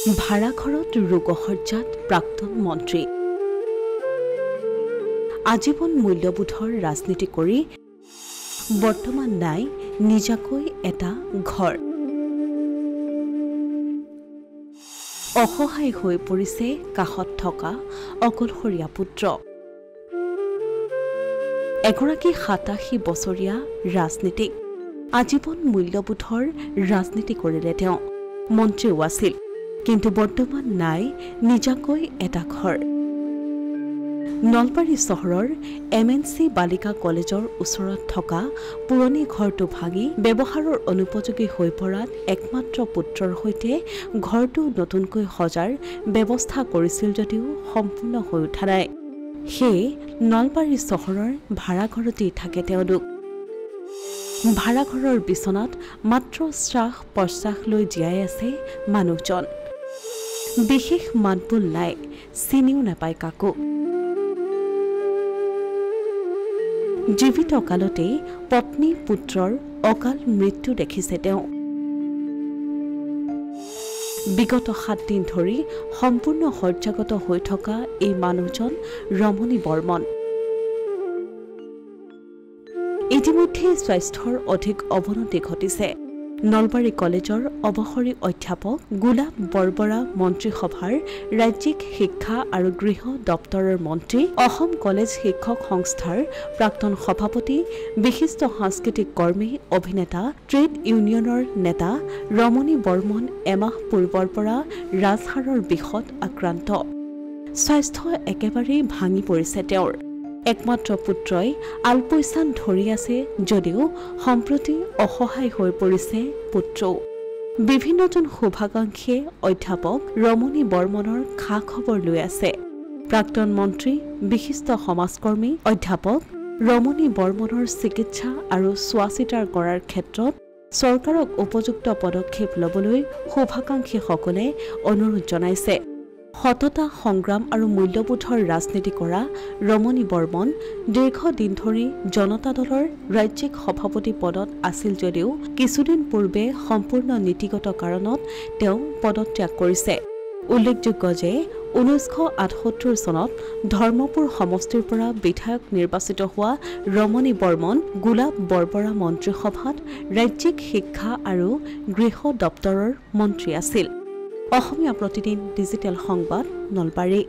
ভাড়াঘৰত ৰোগসজ্জাত প্ৰাক্তন মন্ত্ৰী আজীৱন মূল্যবোধৰ ৰাজনীতি কৰি বৰ্তমান নাই নিজাকৈ এটা ঘৰ অসহায় হৈ পৰিছে কাষত থকা অকলশৰীয়া পুত্ৰ এগৰাকী ৮৭ বছৰীয়া ৰাজনীতিক আজীৱন মূল্যবোধৰ ৰাজনীতি কৰিলে তেওঁ মন্ত্ৰীও আছিল কিন্তু বৰ্তমান নাই নিজাকৈ এটা ঘৰ নলবাৰী চহৰৰ MNC বালিকা কলেজৰ ওচৰত থকা পুৰণি ঘৰটো ভাঙি ব্যৱহাৰৰ অনুপযোগী হৈ পৰাত একমাত্ৰ পুত্ৰৰ সৈতে ঘৰটো নতুনকৈ সজাৰ ব্যৱস্থা কৰিছিল যদিও সম্পূৰ্ণ হৈ উঠা নাই সেই নলবাৰী চহৰৰ ভাড়াঘৰতেই থাকে তেওঁলোক ভাড়াঘৰৰ বিচনাত মাত্ৰ শ্বাস প্ৰশ্বাস লৈ জীয়াই আছে মানুহজন বিশেষ মাতবোল নাই চিনিও নাপায় কাকো জীৱিত কালতেই পত্নী পুত্ৰৰ অকাল মৃত্যু দেখিছে তেওঁ বিগত 7 দিন ধৰি সম্পূৰ্ণ শয্যাগত হৈ থকা এই মানুহজন ৰমণী বৰ্মন ইতিমধ্যে স্বাস্থ্যৰ অধিক অৱনতি ঘটিছে নলবাৰী কলেজৰ অৱসৰী অধ্যাপক গোলাপ বৰবৰা মন্ত্ৰীসভাৰ ৰাজ্যিক শিক্ষা আৰু গৃহ দপ্তৰৰ মন্ত্ৰী অসম কলেজ শিক্ষক সংস্থাৰ প্ৰাক্তন সভাপতি বিশিষ্ট সাংস্কৃতিক কৰ্মী অভিনেতা ট্ৰেড ইউনিয়নৰ নেতা ৰমণী বৰ্মন এমাহ পূৰ্বৰ পৰা ৰাজহাড়ৰ বিষত আক্ৰান্ত স্বাস্থ্য একেবাৰে ভাঙি পৰিছে তেওঁৰ একমাত্ৰ পুত্ৰই আলপৈচান ধৰি আছে যদিও সম্প্ৰতি অসহায় হৈ পৰিছে পুত্ৰও বিভিন্নজন শুভাকাংক্ষীয়ে অধ্যাপক ৰমণী বৰ্মনৰ খা খবৰ লৈ আছে প্ৰাক্তন মন্ত্ৰী বিশিষ্ট সমাজকৰ্মী অধ্যাপক ৰমণী বৰ্মনৰ চিকিৎসা আৰু চোৱাচিতাৰ কৰাৰ ক্ষেত্ৰত চৰকাৰক উপযুক্ত পদক্ষেপ ল'বলৈ শুভাকাংক্ষীসকলে অনুৰোধ জনাইছে সততা সংগ্ৰাম আৰু মূল্যবোধৰ ৰাজনীতি কৰা ৰমণী বৰ্মন দীৰ্ঘদিন ধৰি জনতা দলৰ ৰাজ্যিক সভাপতি পদত আছিল যদিও কিছুদিন পূৰ্বে সম্পূৰ্ণ নীতিগত কাৰণত তেওঁ পদত্যাগ কৰিছে উল্লেখযোগ্য যে 1978 চনত ধৰ্মপুৰ সমষ্টিৰ পৰা বিধায়ক নিৰ্বাচিত হোৱা ৰমণী বৰ্মন গোলাপ বৰবৰা মন্ত্ৰীসভাত ৰাজ্যিক শিক্ষা আৰু গৃহ দপ্তৰৰ মন্ত্ৰী আছিল অসমীয়া প্ৰতিদিন ডিজিটেল সংবাদ নলবাৰী